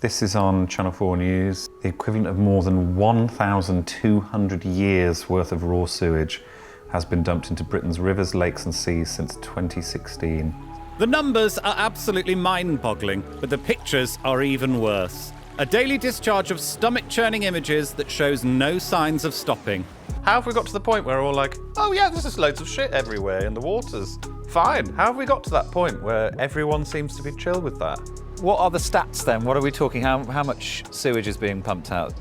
This is on Channel 4 News. The equivalent of more than 1,200 years worth of raw sewage has been dumped into Britain's rivers, lakes and seas since 2016. The numbers are absolutely mind-boggling, but the pictures are even worse. A daily discharge of stomach-churning images that shows no signs of stopping. How have we got to the point where we're all like, oh yeah, there's just loads of shit everywhere in the waters? Fine. How have we got to that point where everyone seems to be chill with that? What are the stats then? What are we talking? How much sewage is being pumped out?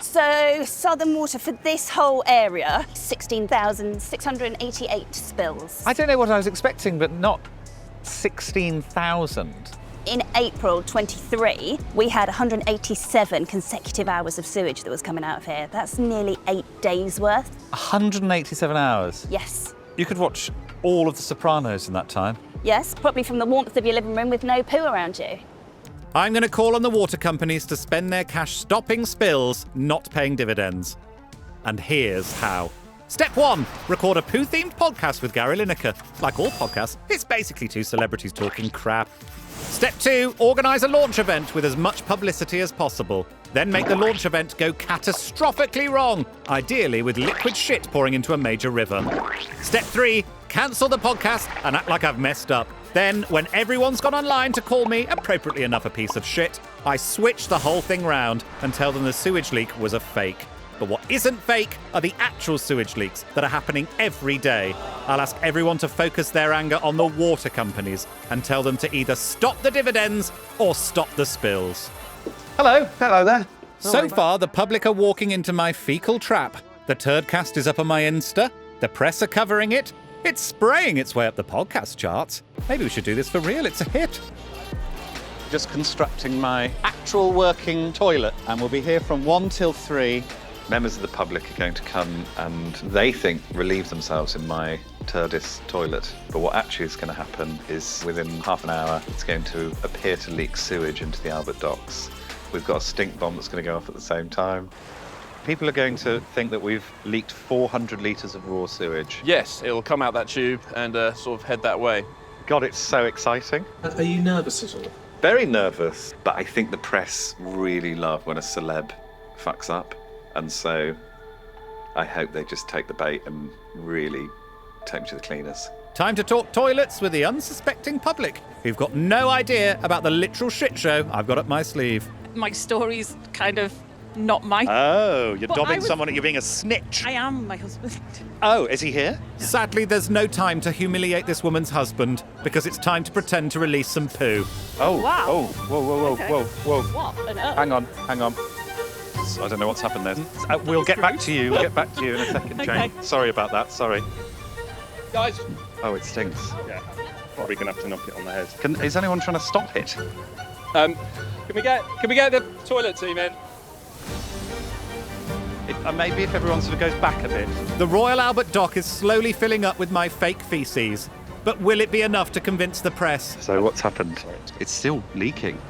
So, southern water for this whole area, 16,688 spills. I don't know what I was expecting, but not 16,000. In April 23, we had 187 consecutive hours of sewage that was coming out of here. That's nearly 8 days worth. 187 hours? Yes. You could watch all of The Sopranos in that time. Yes, probably from the warmth of your living room with no poo around you. I'm going to call on the water companies to spend their cash stopping spills, not paying dividends. And here's how. Step 1, record a poo-themed podcast with Gary Lineker. Like all podcasts, it's basically two celebrities talking crap. Step 2, organise a launch event with as much publicity as possible. Then make the launch event go catastrophically wrong, ideally with liquid shit pouring into a major river. Step 3, cancel the podcast and act like I've messed up. Then, when everyone's gone online to call me, appropriately enough, a piece of shit, I switch the whole thing round and tell them the sewage leak was a fake. But what isn't fake are the actual sewage leaks that are happening every day. I'll ask everyone to focus their anger on the water companies and tell them to either stop the dividends or stop the spills. Hello there. So far, the public are walking into my fecal trap. The Turdcast is up on my Insta. The press are covering it. It's spraying its way up the podcast charts. Maybe we should do this for real. It's a hit. Just constructing my actual working toilet, and we'll be here from 1 till 3. Members of the public are going to come and they think relieve themselves in my Turdis toilet. But what actually is going to happen is within half an hour, it's going to appear to leak sewage into the Albert Docks. We've got a stink bomb that's going to go off at the same time. People are going to think that we've leaked 400 litres of raw sewage. Yes, it'll come out that tube and sort of head that way. God, it's so exciting. Are you nervous at all? Very nervous, but I think the press really love when a celeb fucks up. And so I hope they just take the bait and really take me to the cleaners. Time to talk toilets with the unsuspecting public, who've got no idea about the literal shit show I've got up my sleeve. My story's kind of not my... Oh, you're dobbing someone, you're being a snitch. I am my husband. Oh, is he here? Sadly, there's no time to humiliate this woman's husband, because it's time to pretend to release some poo. Oh, Wow. oh, whoa, Okay. whoa. What on earth? Hang on. I don't know what's happened there. We'll get back to you. We'll get back to you in a second, Jane. Okay. Sorry about that, sorry. Guys, Oh, it stinks. yeah, probably gonna have to knock it on the head. Is anyone trying to stop it? Can we get the toilet team in? Maybe if everyone sort of goes back a bit. The Royal Albert Dock is slowly filling up with my fake feces. But will it be enough to convince the press? So what's happened? It's still leaking.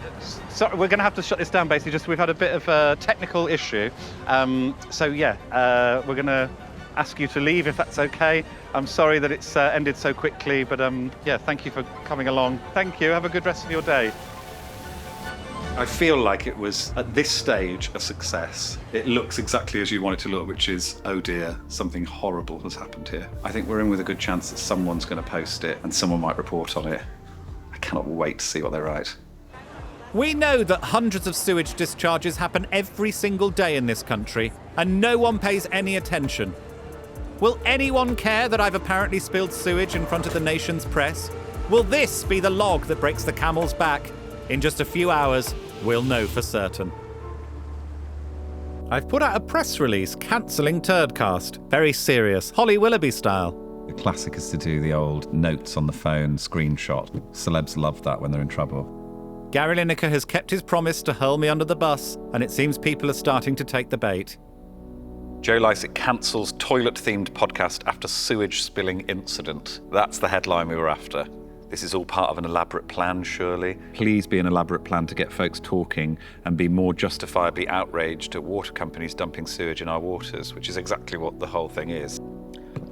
So we're going to have to shut this down, basically. Just we've had a bit of a technical issue. We're going to ask you to leave if that's okay. I'm sorry that it's ended so quickly, but thank you for coming along. Thank you. Have a good rest of your day. I feel like it was, at this stage, a success. It looks exactly as you want it to look, which is, oh dear, something horrible has happened here. I think we're in with a good chance that someone's going to post it and someone might report on it. I cannot wait to see what they write. We know that hundreds of sewage discharges happen every single day in this country, and no one pays any attention. Will anyone care that I've apparently spilled sewage in front of the nation's press? Will this be the log that breaks the camel's back? In just a few hours, we'll know for certain. I've put out a press release cancelling Turdcast. Very serious, Holly Willoughby style. The classic is to do the old notes on the phone screenshot. Celebs love that when they're in trouble. Gary Lineker has kept his promise to hurl me under the bus, and it seems people are starting to take the bait. Joe Lycett cancels toilet-themed podcast after sewage spilling incident. That's the headline we were after. This is all part of an elaborate plan, surely. Please be an elaborate plan to get folks talking and be more justifiably outraged at water companies dumping sewage in our waters, which is exactly what the whole thing is.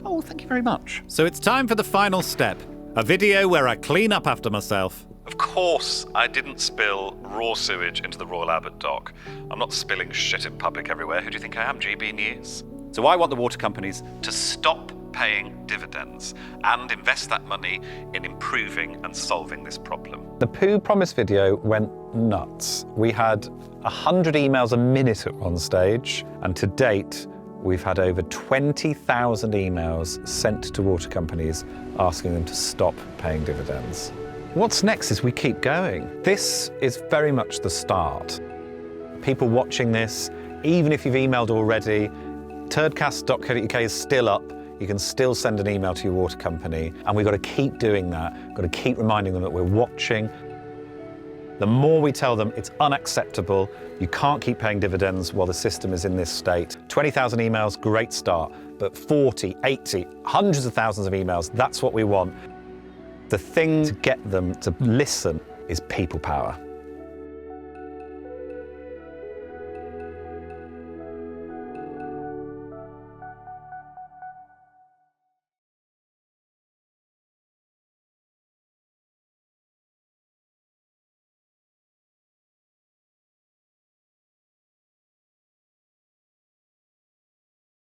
Oh, thank you very much. So it's time for the final step. A video where I clean up after myself. Of course, I didn't spill raw sewage into the Royal Albert Dock. I'm not spilling shit in public everywhere. Who do you think I am, GB News? So I want the water companies to stop paying dividends and invest that money in improving and solving this problem. The Poo Promise video went nuts. We had 100 emails a minute at one stage, and to date, we've had over 20,000 emails sent to water companies asking them to stop paying dividends. What's next is we keep going. This is very much the start. People watching this, even if you've emailed already, turdcast.co.uk is still up. You can still send an email to your water company, and we've got to keep doing that. We've got to keep reminding them that we're watching. The more we tell them it's unacceptable, you can't keep paying dividends while the system is in this state. 20,000 emails, great start, but 40, 80, hundreds of thousands of emails, that's what we want. The thing to get them to listen is people power.